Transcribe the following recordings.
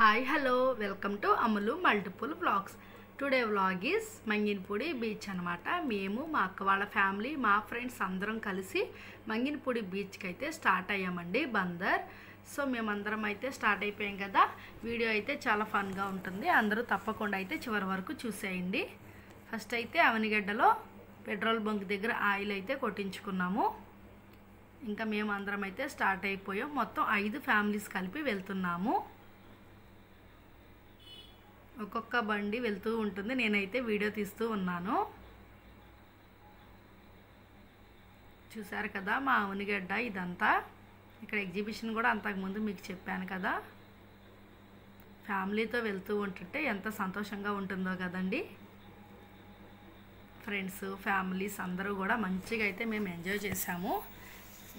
Hi hello welcome to అమలు multiple vlogs. Today vlog is Manginapudi beach అనమాట. మేము మా అక్క వాళ్ళ ఫ్యామిలీ మా ఫ్రెండ్స్ అందరం కలిసి మంగినపూడి బీచ్కి అయితే స్టార్ట్ అయ్యామండి, బందర్. సో మేమందరం అయితే స్టార్ట్ అయిపోయాం కదా. వీడియో అయితే చాలా ఫన్గా ఉంటుంది, అందరూ తప్పకుండా అయితే చివరి వరకు చూసేయండి. ఫస్ట్ అయితే అవనిగడ్డలో పెట్రోల్ బంక్ దగ్గర ఆయిల్ అయితే కొట్టించుకున్నాము. ఇంకా మేము అందరం అయితే స్టార్ట్ అయిపోయాం. మొత్తం 5 ఫ్యామిలీస్ కలిపి వెళ్తున్నాము. ఒక్కొక్క బండి వెళ్తూ ఉంటుంది, నేనైతే వీడియో తీస్తూ ఉన్నాను. చూసారు కదా మా అవనిగడ్డ ఇదంతా. ఇక్కడ ఎగ్జిబిషన్ కూడా అంతకుముందు మీకు చెప్పాను కదా. ఫ్యామిలీతో వెళ్తూ ఉంటుంటే ఎంత సంతోషంగా ఉంటుందో కదండి. ఫ్రెండ్స్ ఫ్యామిలీస్ అందరూ కూడా మంచిగా అయితే మేము ఎంజాయ్ చేసాము.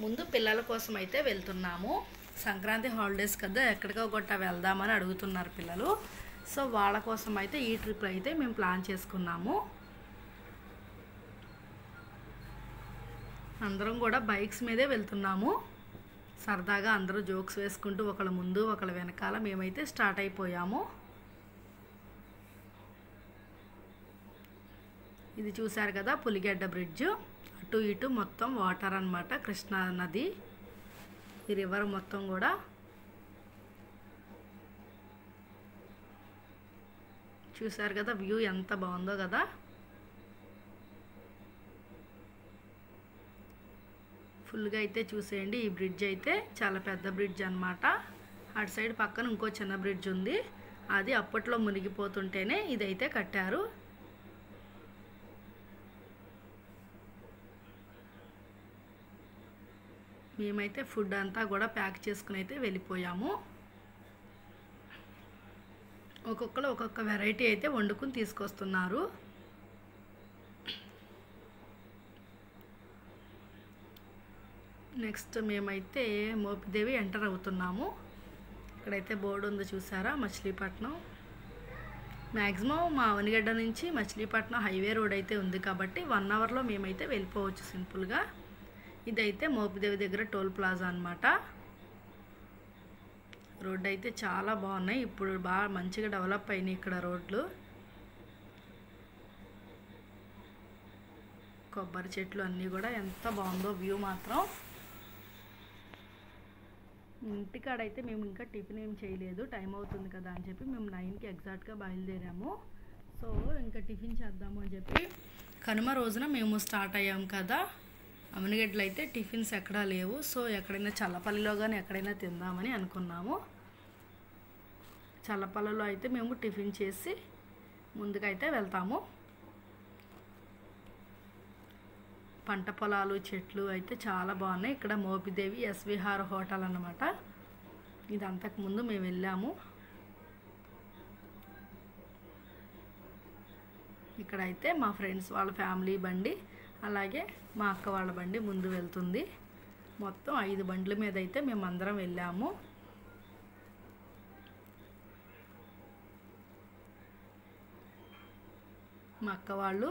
ముందు పిల్లల కోసం అయితే వెళ్తున్నాము. సంక్రాంతి హాలిడేస్ కదా, ఎక్కడికో గొట్ట వెళ్దామని అడుగుతున్నారు పిల్లలు. సో వాళ్ళ కోసం అయితే ఈ ట్రిప్ అయితే మేము ప్లాన్ చేసుకున్నాము. అందరం కూడా బైక్స్ మీదే వెళ్తున్నాము. సరదాగా అందరూ జోక్స్ వేసుకుంటూ ఒకళ్ళ ముందు ఒకళ్ళ వెనకాల మేమైతే స్టార్ట్ అయిపోయాము. ఇది చూసారు కదా పులిగడ్డ బ్రిడ్జ్. అటు ఇటు మొత్తం వాటర్ అన్నమాట, కృష్ణా నది. ఈ రివర్ మొత్తం కూడా చూసారు కదా, వ్యూ ఎంత బాగుందో కదా. ఫుల్గా అయితే చూసేయండి. ఈ బ్రిడ్జ్ అయితే చాలా పెద్ద బ్రిడ్జ్ అన్నమాట. అటు సైడ్ పక్కన ఇంకో చిన్న బ్రిడ్జ్ ఉంది, అది అప్పట్లో మునిగిపోతుంటేనే ఇదైతే కట్టారు. మేమైతే ఫుడ్ అంతా కూడా ప్యాక్ చేసుకుని అయితే వెళ్ళిపోయాము. ఒక్కొక్కరు ఒక్కొక్క వెరైటీ అయితే వండుకుని తీసుకొస్తున్నారు. నెక్స్ట్ మేమైతే మోపిదేవి ఎంటర్ అవుతున్నాము. ఇక్కడైతే బోర్డు ఉంది చూసారా, మచిలీపట్నం. మ్యాక్సిమం మా అవనిగడ్డ నుంచి మచిలీపట్నం హైవే రోడ్ అయితే ఉంది కాబట్టి 1 అవర్లో మేమైతే వెళ్ళిపోవచ్చు సింపుల్గా. ఇదైతే మోపిదేవి దగ్గర టోల్ ప్లాజా అన్నమాట. రోడ్డు అయితే చాలా బాగున్నాయి, ఇప్పుడు బాగా మంచిగా డెవలప్ అయినాయి ఇక్కడ రోడ్లు. కొబ్బరి చెట్లు అన్నీ కూడా ఎంత బాగుందో వ్యూ మాత్రం. ఇంటికాడైతే మేము ఇంకా టిఫిన్ ఏం చేయలేదు, టైం అవుతుంది కదా అని చెప్పి మేము 9కి ఎగ్జాక్ట్గా బయలుదేరాము. సో ఇంకా టిఫిన్ చేద్దాము అని చెప్పి కనుమ రోజున మేము స్టార్ట్ అయ్యాము కదా. అవనిగడ్డలో అయితే టిఫిన్స్ ఎక్కడా లేవు. సో ఎక్కడైనా చల్లపల్లిలో కానీ ఎక్కడైనా తిందామని అనుకున్నాము. చల్లపల్లిలో అయితే మేము టిఫిన్ చేసి ముందుకైతే వెళ్తాము. పంట పొలాలు చెట్లు అయితే చాలా బాగున్నాయి. ఇక్కడ మోపిదేవి ఎస్విహార్ హోటల్ అన్నమాట. ఇది అంతకుముందు మేము వెళ్ళాము. ఇక్కడైతే మా ఫ్రెండ్స్ వాళ్ళ ఫ్యామిలీ బండి, అలాగే మా అక్క వాళ్ళ బండి ముందు వెళ్తుంది. మొత్తం 5 బండ్ల మీద అయితే మేము అందరం వెళ్ళాము. మా అక్క వాళ్ళు,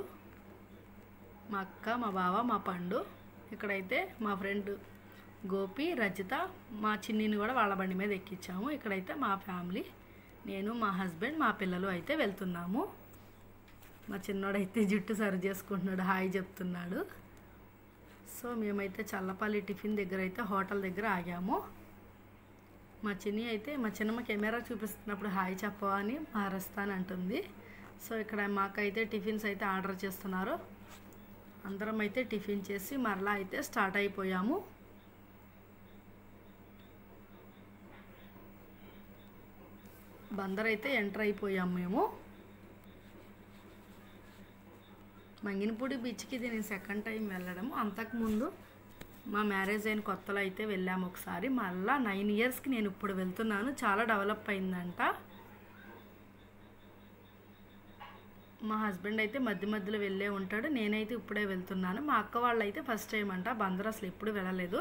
మా అక్క, మా బావ, మా పండు. ఇక్కడైతే మా ఫ్రెండ్ గోపి, రజిత, మా చిన్నిని కూడా వాళ్ళ బండి మీద ఎక్కించాము. ఇక్కడైతే మా ఫ్యామిలీ, నేను, మా హస్బెండ్, మా పిల్లలు అయితే వెళ్తున్నాము. మా చిన్నోడైతే జుట్టు సరి చేసుకుంటున్నాడు, హాయ్ చెప్తున్నాడు. సో మేమైతే చల్లపల్లి టిఫిన్ దగ్గర అయితే హోటల్ దగ్గర ఆగాము. మా చిన్ని అయితే మా చిన్నమ్మ కెమెరా చూపిస్తున్నప్పుడు హాయ్ చెప్పవా అని మారస్తాను అంటుంది. సో ఇక్కడ మాకైతే టిఫిన్స్ అయితే ఆర్డర్ చేస్తున్నారు. అందరం అయితే టిఫిన్ చేసి మరలా అయితే స్టార్ట్ అయిపోయాము. బందర్ అయితే ఎంటర్ అయిపోయాము మేము. మంగినపూడి బీచ్కి ఇది నేను సెకండ్ టైం వెళ్ళడం. అంతకుముందు మా మ్యారేజ్ అయిన కొత్తలో అయితే వెళ్ళాము ఒకసారి. మళ్ళీ 9 ఇయర్స్కి నేను ఇప్పుడు వెళ్తున్నాను. చాలా డెవలప్ అయిందంట. మా హస్బెండ్ అయితే మధ్య మధ్యలో వెళ్ళే ఉంటాడు, నేనైతే ఇప్పుడే వెళ్తున్నాను. మా అక్క వాళ్ళు అయితే ఫస్ట్ టైం అంట. బందర్ అసలు ఎప్పుడు వెళ్ళలేదు.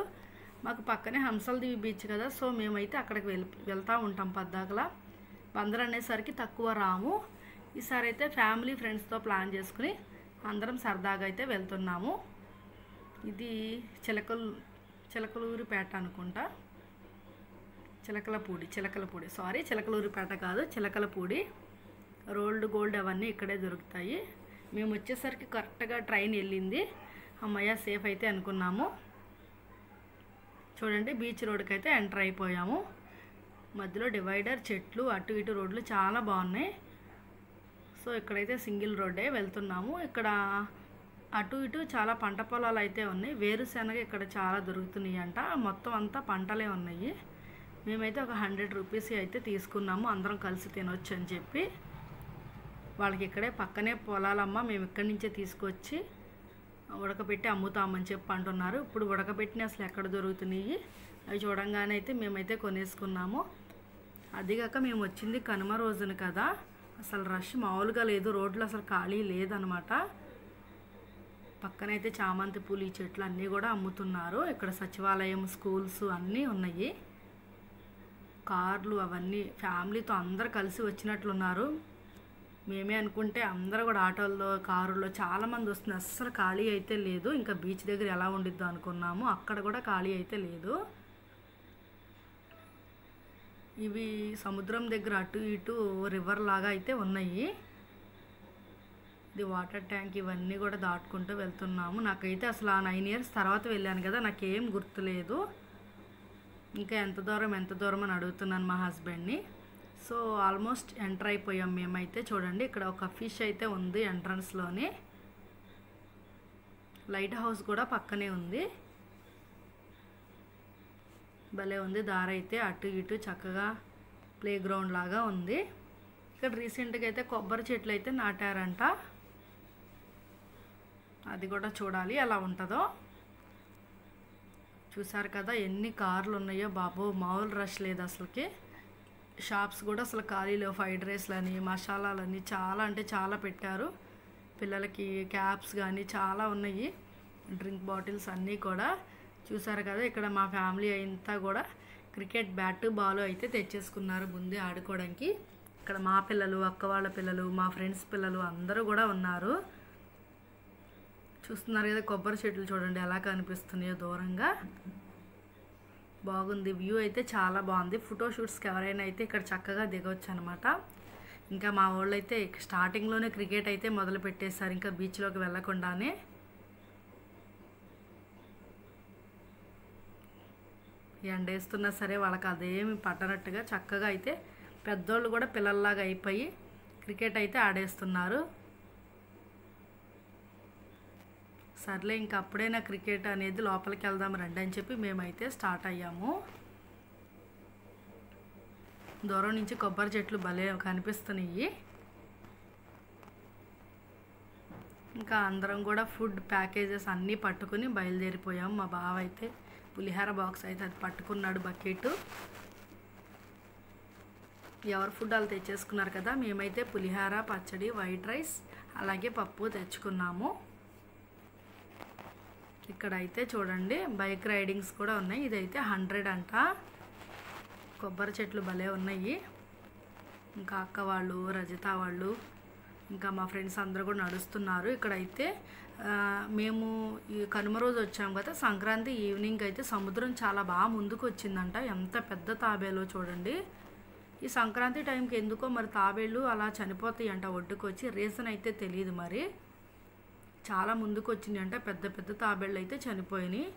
మాకు పక్కనే హంసలదేవి బీచ్ కదా, సో మేమైతే అక్కడికి వెళ్తూ ఉంటాం పద్దాకలా. బందర్ అనేసరికి తక్కువ రాము. ఈసారి అయితే ఫ్యామిలీ ఫ్రెండ్స్తో ప్లాన్ చేసుకుని అందరం సరదాగా అయితే వెళ్తున్నాము. ఇది చిలకలూరిపేట అనుకుంటా. చిలకలపూడి సారీ, చిలకలూరిపేట కాదు, చిలకలపూడి. రోల్డ్ గోల్డ్ అవన్నీ ఇక్కడే దొరుకుతాయి. మేము వచ్చేసరికి కరెక్ట్గా ట్రైన్ వెళ్ళింది. అమ్మయ్య సేఫ్ అయితే అనుకున్నాము. చూడండి బీచ్ రోడ్కి అయితే ఎంటర్ అయిపోయాము. మధ్యలో డివైడర్, చెట్లు, అటు ఇటు రోడ్లు చాలా బాగున్నాయి. సో ఇక్కడైతే సింగిల్ రోడ్డే వెళ్తున్నాము. ఇక్కడ అటు ఇటు చాలా పంట పొలాలు అయితే ఉన్నాయి. వేరుశనగ ఇక్కడ చాలా దొరుకుతున్నాయి అంట. మొత్తం అంతా పంటలే ఉన్నాయి. మేమైతే ఒక 100 రూపీస్ అయితే తీసుకున్నాము, అందరం కలిసి తినొచ్చు అని చెప్పి. వాళ్ళకి ఇక్కడే పక్కనే పొలాలమ్మ, మేము ఇక్కడి నుంచే తీసుకొచ్చి ఉడకబెట్టి అమ్ముతామని చెప్పి అంటున్నారు. ఇప్పుడు ఉడకబెట్టిన అసలు ఎక్కడ దొరుకుతున్నాయి అవి చూడంగానే అయితే మేమైతే కొనేసుకున్నాము. అదిగాక మేము వచ్చింది కనుమ రోజున కదా, అసలు రష్ మామూలుగా లేదు, రోడ్లు అసలు ఖాళీ లేదనమాట. పక్కనైతే చామంతి పూలు ఈ చెట్లు అన్నీ కూడా అమ్ముతున్నారు. ఇక్కడ సచివాలయం, స్కూల్స్ అన్నీ ఉన్నాయి. కార్లు అవన్నీ ఫ్యామిలీతో అందరు కలిసి వచ్చినట్లున్నారు. మేమే అనుకుంటే అందరూ కూడా ఆటోల్లో, కారుల్లో చాలామంది వస్తున్నారు. అస్సలు ఖాళీ అయితే లేదు. ఇంకా బీచ్ దగ్గర ఎలా ఉండిద్దో అనుకున్నాము, అక్కడ కూడా ఖాళీ అయితే లేదు. ఇవి సముద్రం దగ్గర అటు ఇటు రివర్ లాగా అయితే ఉన్నాయి. ఇది వాటర్ ట్యాంక్, ఇవన్నీ కూడా దాటుకుంటూ వెళ్తున్నాము. నాకైతే అసలు ఆ 9 ఇయర్స్ తర్వాత వెళ్ళాను కదా, నాకేం గుర్తులేదు. ఇంకా ఎంత దూరం అని అడుగుతున్నాను మా హస్బెండ్ని. సో ఆల్మోస్ట్ ఎంటర్ అయిపోయాం మేమైతే. చూడండి ఇక్కడ ఒక ఫిష్ అయితే ఉంది ఎంట్రన్స్లోనే. లైట్ హౌస్ కూడా పక్కనే ఉంది. భలే ఉంది దారి అయితే, అటు ఇటు చక్కగా ప్లే గ్రౌండ్ లాగా ఉంది. ఇక్కడ రీసెంట్గా అయితే కొబ్బరి చెట్లు అయితే నాటారంట. అది కూడా చూడాలి ఎలా ఉంటుందో. చూసారు కదా ఎన్ని కార్లు ఉన్నాయో బాబు, మామూలు రష్ లేదు అసలుకి. షాప్స్ కూడా అసలు ఖాళీ లేవు. ఫ్రైడ్ రైస్లని, మసాలాలని చాలా అంటే చాలా పెట్టారు. పిల్లలకి క్యాప్స్ కానీ చాలా ఉన్నాయి, డ్రింక్ బాటిల్స్ అన్నీ కూడా. చూసారు కదా ఇక్కడ మా ఫ్యామిలీ అంతా కూడా క్రికెట్ బ్యాట్, బాల్ అయితే తెచ్చేసుకున్నారు ముందే ఆడుకోవడానికి. ఇక్కడ మా పిల్లలు, అక్క వాళ్ళ పిల్లలు, మా ఫ్రెండ్స్ పిల్లలు అందరూ కూడా ఉన్నారు. చూస్తున్నారు కదా కొబ్బరి చెట్లు చూడండి ఎలా కనిపిస్తున్నాయో దూరంగా. బాగుంది వ్యూ అయితే చాలా బాగుంది. ఫోటోషూట్స్కి ఎవరైనా అయితే ఇక్కడ చక్కగా దిగవచ్చు అనమాట. ఇంకా మా వాళ్ళు అయితే స్టార్టింగ్లోనే క్రికెట్ అయితే మొదలు పెట్టేశారు, ఇంకా బీచ్లోకి వెళ్ళకుండానే. ఎండేస్తున్నా సరే వాళ్ళకి అదేమి పట్టనట్టుగా చక్కగా అయితే పెద్దోళ్ళు కూడా పిల్లల్లాగా అయిపోయి క్రికెట్ అయితే ఆడేస్తున్నారు. సర్లే ఇంకా అప్పుడైనా క్రికెట్ అనేది లోపలికి వెళ్దాం రండి అని చెప్పి మేమైతే స్టార్ట్ అయ్యాము. దూరం నుంచి కొబ్బరి చెట్లు భలే కనిపిస్తున్నాయి. ఇంకా అందరం కూడా ఫుడ్ ప్యాకేజెస్ అన్నీ పట్టుకుని బయలుదేరిపోయాము. మా బావ అయితే పులిహార బాక్స్ అయితే అది పట్టుకున్నాడు, బకెట్. ఎవరు ఫుడ్ వాళ్ళు తెచ్చేసుకున్నారు కదా. మేమైతే పులిహార, పచ్చడి, వైట్ రైస్ అలాగే పప్పు తెచ్చుకున్నాము. ఇక్కడైతే చూడండి బైక్ రైడింగ్స్ కూడా ఉన్నాయి. ఇదైతే 100 అంట. కొబ్బరి చెట్లు భలే ఉన్నాయి. ఇంకా అక్క వాళ్ళు, రజిత వాళ్ళు, ఇంకా మా ఫ్రెండ్స్ అందరూ కూడా నడుస్తున్నారు. ఇక్కడైతే మేము ఈ కనుమ రోజు వచ్చాము కదా, సంక్రాంతి ఈవినింగ్ అయితే సముద్రం చాలా బాగా ముందుకు వచ్చిందంట. ఎంత పెద్ద తాబేలో చూడండి. ఈ సంక్రాంతి టైంకి ఎందుకో మరి తాబేళ్ళు అలా చనిపోతాయి అంట ఒడ్డుకు వచ్చి. రీజన్ అయితే తెలియదు మరి. చాలా ముందుకు వచ్చింది అంట, పెద్ద పెద్ద తాబేళ్ళు అయితే చనిపోయినాయి.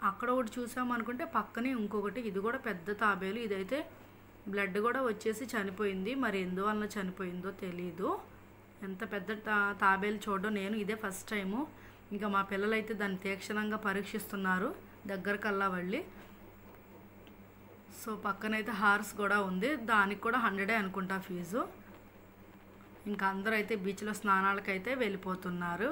అక్కడ ఒకటి చూసామనుకుంటే పక్కనే ఇంకొకటి, ఇది కూడా పెద్ద తాబేలు. ఇదైతే బ్లడ్ కూడా వచ్చేసి చనిపోయింది. మరి ఎందువల్ల చనిపోయిందో తెలీదు. ఎంత పెద్ద తాబేలు చూడడం నేను ఇదే ఫస్ట్ టైము. ఇంకా మా పిల్లలైతే దాన్ని తీక్షణంగా పరీక్షిస్తున్నారు దగ్గరకల్లా వెళ్ళి. సో పక్కనైతే హార్స్ కూడా ఉంది, దానికి కూడా 100 అనుకుంటా ఫీజు. ఇంకా అందరూ అయితే బీచ్లో స్నానాలకైతే వెళ్ళిపోతున్నారు.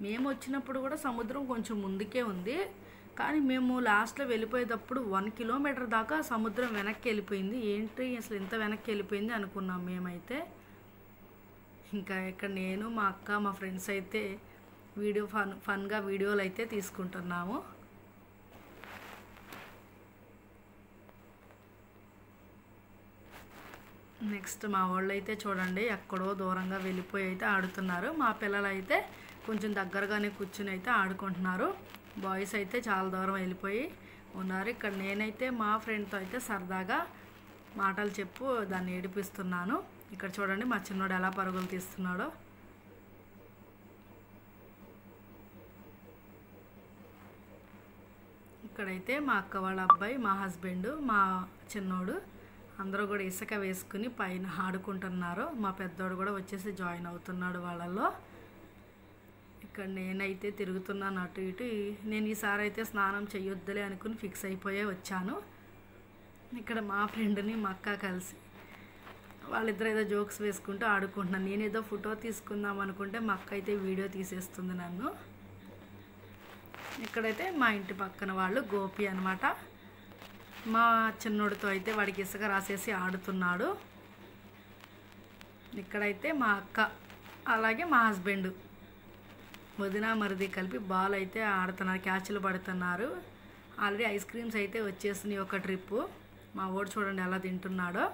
మేము వచ్చినప్పుడు కూడా సముద్రం కొంచెం ముందుకే ఉంది, కానీ మేము లాస్ట్లో వెళ్ళిపోయేటప్పుడు 1 కిలోమీటర్ దాకా సముద్రం వెనక్కి వెళ్ళిపోయింది. ఏంటి అసలు ఇంత వెనక్కి వెళ్ళిపోయింది అనుకున్నాం మేమైతే. ఇంకా ఇక్కడ నేను, మా అక్క, మా ఫ్రెండ్స్ అయితే ఫన్గా వీడియోలు అయితే తీసుకుంటున్నాము. నెక్స్ట్ మా వాళ్ళు అయితే చూడండి ఎక్కడో దూరంగా వెళ్ళిపోయి అయితే ఆడుతున్నారు. మా పిల్లలు అయితే కొంచెం దగ్గరగానే కూర్చుని అయితే ఆడుకుంటున్నారు. బాయ్స్ అయితే చాలా దూరం వెళ్ళిపోయి ఉన్నారు. ఇక్కడ నేనైతే మా ఫ్రెండ్తో అయితే సరదాగా మాటలు చెప్పు దాన్ని ఏడిపిస్తున్నాను. ఇక్కడ చూడండి మా చిన్నోడు ఎలా పరుగులు తీస్తున్నాడో. ఇక్కడైతే మా అక్క వాళ్ళ అబ్బాయి, మా హస్బెండ్, మా చిన్నోడు అందరూ కూడా ఇసుక వేసుకుని పైన ఆడుకుంటున్నారు. మా పెద్దోడు కూడా వచ్చేసి జాయిన్ అవుతున్నాడు వాళ్ళల్లో. ఇక్కడ నేనైతే తిరుగుతున్నాను అటు ఇటు. నేను ఈసారి అయితే స్నానం చేయొద్దులే అనుకుని ఫిక్స్ అయిపోయే వచ్చాను. ఇక్కడ మా ఫ్రెండ్ని మా అక్క కలిసి వాళ్ళిద్దరు ఏదో జోక్స్ వేసుకుంటూ ఆడుకుంటున్నాను. నేనేదో ఫోటో తీసుకుందాం అనుకుంటే మా అక్క అయితే వీడియో తీసేస్తుంది నన్ను. ఇక్కడైతే మా ఇంటి పక్కన వాళ్ళు గోపి అనమాట. మా చిన్నోడితో అయితే వాడికి ఇసుక రాసేసి ఆడుతున్నాడు. ఇక్కడైతే మా అక్క అలాగే మా హస్బెండ్ వదిన మరిది కలిపి బాల్ అయితే ఆడుతున్నారు, క్యాచ్లు పడుతున్నారు. ఆల్రెడీ ఐస్ క్రీమ్స్ అయితే వచ్చేసినాయి ఒక ట్రిప్పు. మా ఓడు చూడండి ఎలా తింటున్నాడో.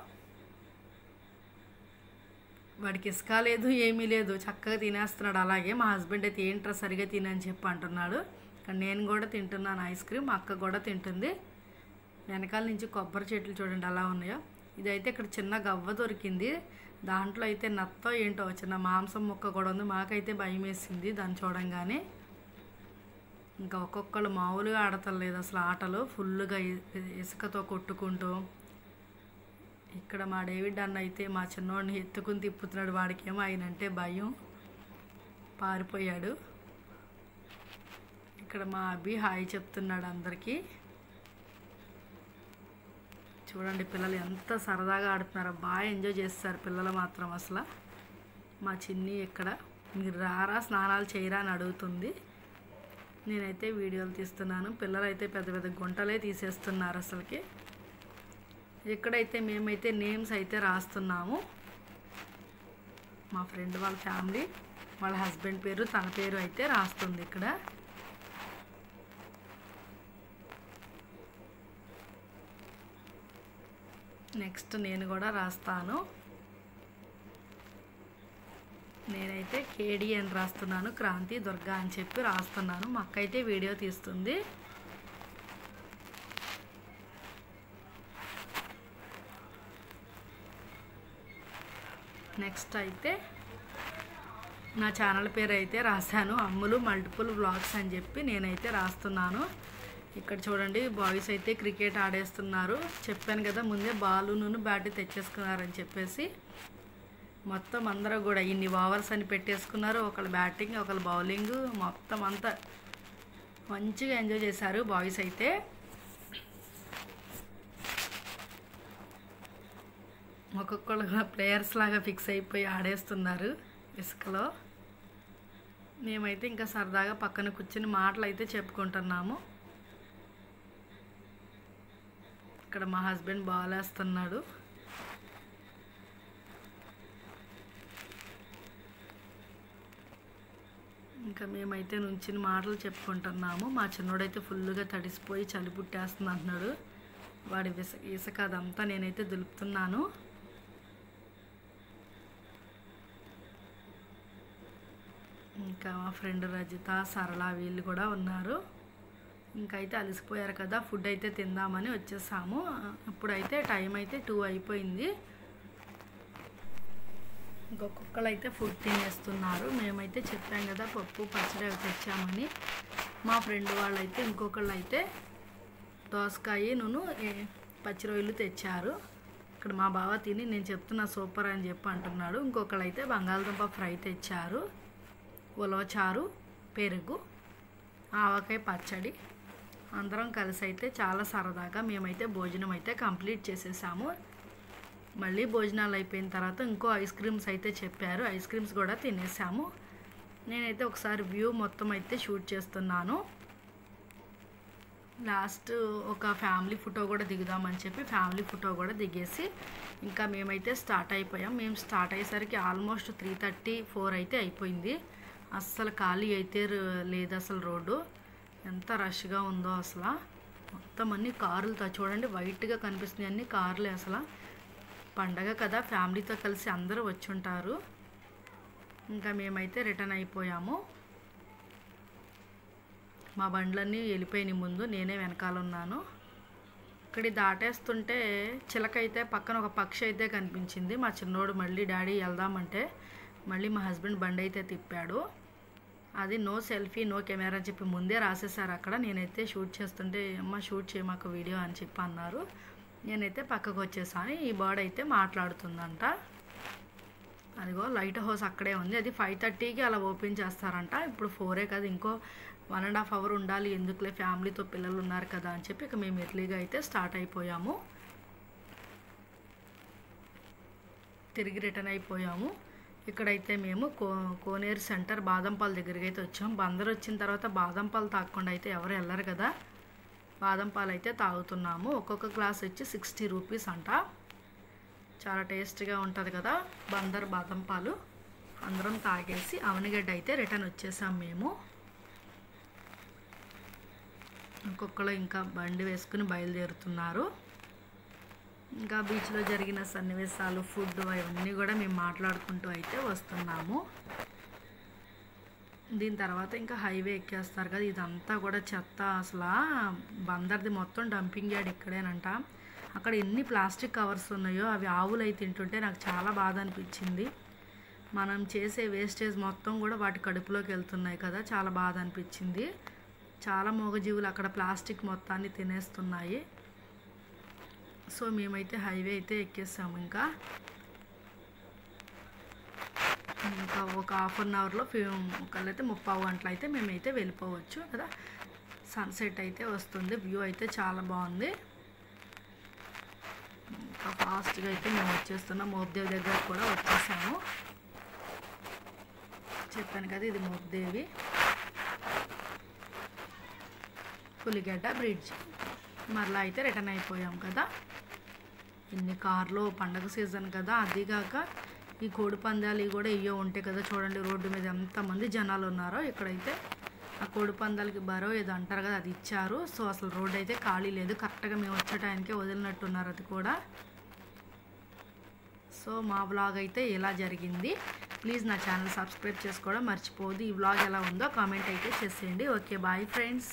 వాడికి ఇసుక లేదు ఏమీ లేదు, చక్కగా తినేస్తున్నాడు. అలాగే మా హస్బెండ్ అయితే ఏంట్రా సరిగా తినని చెప్పి అంటున్నాడు. ఇక్కడ నేను కూడా తింటున్నాను ఐస్ క్రీమ్, మా అక్క కూడా తింటుంది. వెనకాల నుంచి కొబ్బరి చెట్లు చూడండి ఎలా ఉన్నాయో. ఇదైతే ఇక్కడ చిన్న గవ్వ దొరికింది, దాంట్లో అయితే నత్తో ఏంటో చిన్న మాంసం ముక్క కూడా ఉంది. మాకైతే భయం వేసింది దాన్ని చూడంగానే. ఇంకా ఒక్కొక్కళ్ళు మామూలుగా ఆడతలేదు అసలు ఆటలు, ఫుల్గా ఇసుకతో కొట్టుకుంటూ. ఇక్కడ మా డేవిడ్ అన్న అయితే మా చిన్నవాడిని ఎత్తుకుని తిప్పుతున్నాడు. వాడికేమో ఆయనంటే భయం, పారిపోయాడు. ఇక్కడ మా అబ్బి హాయ్ చెప్తున్నాడు అందరికీ. చూడండి పిల్లలు ఎంత సరదాగా ఆడుతున్నారో, బాగా ఎంజాయ్ చేస్తారు పిల్లలు మాత్రం అసలు. మా చిన్ని ఇక్కడ మీరు రారా స్నానాలు చేయరా అని అడుగుతుంది. నేనైతే వీడియోలు తీస్తున్నాను. పిల్లలు అయితే పెద్ద పెద్ద గుంటలే తీసేస్తున్నారు అసలుకి. ఇక్కడైతే మేమైతే నేమ్స్ అయితే రాస్తున్నాము. మా ఫ్రెండ్ వాళ్ళ ఫ్యామిలీ, వాళ్ళ హస్బెండ్ పేరు, తన పేరు అయితే రాస్తుంది ఇక్కడ. నెక్స్ట్ నేను కూడా రాస్తాను. నేనైతే కేడి అని రాస్తున్నాను, క్రాంతి దుర్గా అని చెప్పి రాస్తున్నాను. మా అక్క అయితే వీడియో తీస్తుంది. నెక్స్ట్ అయితే నా ఛానల్ పేరు అయితే రాశాను, అమ్ములు మల్టిపుల్ వ్లాగ్స్ అని చెప్పి నేనైతే రాస్తున్నాను. ఇక్కడ చూడండి బాయ్స్ అయితే క్రికెట్ ఆడేస్తున్నారు. చెప్పాను కదా ముందే బాలును బ్యాట్ తెచ్చేసుకున్నారని చెప్పేసి. మొత్తం అందరూ కూడా ఇన్ని ఓవర్స్ అని పెట్టేసుకున్నారు. ఒకళ్ళు బ్యాటింగ్, ఒకళ్ళు బౌలింగ్, మొత్తం అంతా మంచిగా ఎంజాయ్ చేశారు బాయ్స్ అయితే. ఒక్కొక్కళ్ళు ప్లేయర్స్ లాగా ఫిక్స్ అయిపోయి ఆడేస్తున్నారు ఇసుకలో. మేమైతే ఇంకా సరదాగా పక్కన కూర్చుని మాటలు అయితే చెప్పుకుంటున్నాము. ఇక్కడ మా హస్బెండ్ బాల్ వేస్తున్నాడు. ఇంకా మేమైతే నుంచిన మాటలు చెప్పుకుంటున్నాము. మా చిన్నోడైతే ఫుల్గా తడిసిపోయి చలి పుట్టేస్తుంది అంటున్నాడు. వాడి ఇసుక అదంతా నేనైతే దులుపుతున్నాను. ఇంకా మా ఫ్రెండ్ రజిత, సరళ వీళ్ళు కూడా ఉన్నారు. ఇంకైతే అలసిపోయారు కదా, ఫుడ్ అయితే తిందామని వచ్చేసాము. ఇప్పుడైతే టైం అయితే 2 అయిపోయింది. ఇంకొకళ్ళు అయితే ఫుడ్ తినేస్తున్నారు. మేమైతే చెప్పాం కదా పప్పు పచ్చడి అవి తెచ్చామని. మా ఫ్రెండ్ వాళ్ళు అయితే ఇంకొకళ్ళు అయితే దోసకాయ పచ్చి రొయ్యలు తెచ్చారు. ఇక్కడ మా బావ తిని నేను చెప్తున్నా సూపర్ అని చెప్పి అంటున్నాడు. ఇంకొకళ్ళు అయితే బంగాళదుంప ఫ్రై తెచ్చారు, ఉలవచారు, పెరుగు, ఆవకాయ పచ్చడి. అందరం కలిసి అయితే చాలా సరదాగా మేమైతే భోజనం అయితే కంప్లీట్ చేసేసాము. మళ్ళీ భోజనాలు అయిపోయిన తర్వాత ఇంకో ఐస్ క్రీమ్స్ అయితే చెప్పారు, ఐస్ క్రీమ్స్ కూడా తినేసాము. నేనైతే ఒకసారి వ్యూ మొత్తం అయితే షూట్ చేస్తున్నాను. లాస్ట్ ఒక ఫ్యామిలీ ఫోటో కూడా దిగుదామని చెప్పి ఫ్యామిలీ ఫోటో కూడా దిగేసి ఇంకా మేమైతే స్టార్ట్ అయిపోయాం. మేము స్టార్ట్ అయ్యేసరికి ఆల్మోస్ట్ 3:30-4 అయితే అయిపోయింది. అస్సలు ఖాళీ అయితే లేదు అసలు. రోడ్డు ఎంత రష్గా ఉందో అసలు. మొత్తం అన్ని కార్లతో చూడండి, వైట్గా కనిపిస్తున్నాయి అన్ని కార్లే. అసలు పండగ కదా, ఫ్యామిలీతో కలిసి అందరూ వచ్చి ఉంటారు. ఇంకా మేమైతే రిటర్న్ అయిపోయాము. మా బండ్లన్నీ వెళ్ళిపోయినాయి ముందు, నేనే వెనకాల ఉన్నాను. ఇక్కడ దాటేస్తుంటే చిలక అయితే పక్కన ఒక పక్షి అయితే కనిపించింది. మా చిన్నోడు మళ్ళీ డాడీ వెళ్దామంటే మళ్ళీ మా హస్బెండ్ బండి అయితే తిప్పాడు. అది నో సెల్ఫీ నో కెమెరా అని చెప్పి ముందే రాసేసారు అక్కడ. నేనైతే షూట్ చేస్తుంటే అమ్మ షూట్ చేయమాక వీడియో అని చెప్పి అన్నారు. నేనైతే పక్కకు వచ్చేసాను. ఈ బర్డ్ అయితే మాట్లాడుతుందంట. అదిగో లైట్ హౌస్ అక్కడే ఉంది. అది 5:30కి అలా ఓపెన్ చేస్తారంట. ఇప్పుడు 4 కదా, ఇంకో 1.5 అవర్ ఉండాలి, ఎందుకులే ఫ్యామిలీతో పిల్లలు ఉన్నారు కదా అని చెప్పి ఇక మేము ఎర్లీగా అయితే స్టార్ట్ అయిపోయాము. తిరిగి రిటర్న్ అయిపోయాము. ఇక్కడైతే మేము కోనేరు సెంటర్ బాదంపాల దగ్గరికి అయితే వచ్చాము. బందర్ వచ్చిన తర్వాత బాదంపాలు తాగకుండా అయితే ఎవరు వెళ్ళరు కదా. బాదంపాలు అయితే తాగుతున్నాము. ఒక్కొక్క గ్లాస్ వచ్చి 60 రూపీస్ అంట. చాలా టేస్ట్గా ఉంటుంది కదా బందర్ బాదంపాలు. అందరం తాగేసి అవనిగడ్డ అయితే రిటర్న్ వచ్చేసాం మేము. ఇంకొకళ్ళు ఇంకా బండి వేసుకుని బయలుదేరుతున్నారు. ఇంకా బీచ్లో జరిగిన సన్నివేశాలు, ఫుడ్ అవన్నీ కూడా మేము మాట్లాడుకుంటూ అయితే వస్తున్నాము. దీని తర్వాత ఇంకా హైవే ఎక్కేస్తారు కదా. ఇదంతా కూడా చెత్త. అసలు బందర్ది మొత్తం డంపింగ్ యార్డ్ ఇక్కడేనంట. అక్కడ ఎన్ని ప్లాస్టిక్ కవర్స్ ఉన్నాయో అవి ఆవులు అయితే తింటుంటే నాకు చాలా బాధ అనిపించింది. మనం చేసే వేస్టేజ్ మొత్తం కూడా వాటి కడుపులోకి వెళ్తున్నాయి కదా, చాలా బాధ అనిపించింది. చాలా మూగజీవులు అక్కడ ప్లాస్టిక్ మొత్తాన్ని తినేస్తున్నాయి. సో మేమైతే హైవే అయితే ఎక్కేసాము. ఇంకా ఒక హాఫ్ అన్ అవర్లో ఒకళ్ళైతే 30 గంటలు అయితే మేమైతే వెళ్ళిపోవచ్చు కదా. సన్సెట్ అయితే వస్తుంది. వ్యూ అయితే చాలా బాగుంది. ఇంకా ఫాస్ట్గా అయితే మేము వచ్చేస్తున్నాం. మోపిదేవి దగ్గర కూడా వచ్చేసాము. చెప్పాను కదా ఇది మోపిదేవి పులిగడ్డ బ్రిడ్జ్. మరలా అయితే రిటర్న్ అయిపోయాం కదా. ఇన్ని కార్లు, పండగ సీజన్ కదా, అదిగాక ఈ కోడి పందాలు కూడా ఇవో ఉంటాయి కదా. చూడండి రోడ్డు మీద ఎంతమంది జనాలు ఉన్నారో. ఇక్కడైతే ఆ కోడి పందాలకి బరో ఏదో అంటారు కదా, అది ఇచ్చారు. సో అసలు రోడ్డు అయితే ఖాళీ లేదు. కరెక్ట్గా మేము వచ్చే టైంకే వదిలినట్టున్నారు అది కూడా. సో మా వ్లాగ్ అయితే ఇలా జరిగింది. ప్లీజ్ నా ఛానల్ సబ్స్క్రైబ్ చేసుకోవడం మర్చిపోవద్దు. ఈ వ్లాగ్ ఎలా ఉందో కామెంట్ అయితే చేసేయండి. Okay bye friends.